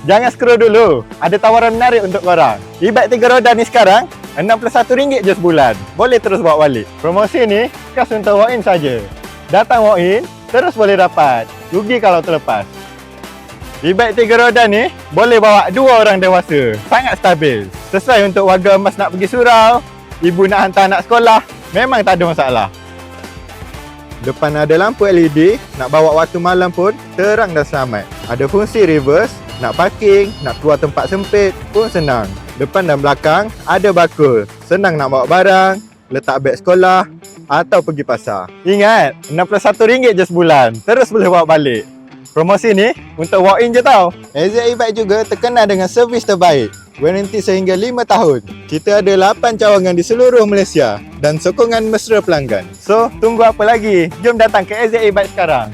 Jangan scroll dulu. Ada tawaran menarik untuk korang. E-bike 3 roda ni sekarang RM61 je sebulan. Boleh terus bawa balik. Promosi ni khas untuk walk-in saja. Datang walk-in, terus boleh dapat. Rugi kalau terlepas. E-bike 3 roda ni boleh bawa 2 orang dewasa. Sangat stabil. Sesuai untuk warga emas nak pergi surau, ibu nak hantar anak sekolah, memang tak ada masalah. Depan ada lampu LED, nak bawa waktu malam pun terang dan selamat. Ada fungsi reverse, nak parking, nak keluar tempat sempit pun senang. Depan dan belakang ada bakul. Senang nak bawa barang, letak beg sekolah atau pergi pasar. Ingat, RM61 je sebulan. Terus boleh bawa balik. Promosi ni untuk walk-in je tau. AZ E-Bike juga terkenal dengan servis terbaik. Waranti sehingga 5 tahun. Kita ada 8 cawangan di seluruh Malaysia dan sokongan mesra pelanggan. So, tunggu apa lagi? Jom datang ke AZ E-Bike sekarang.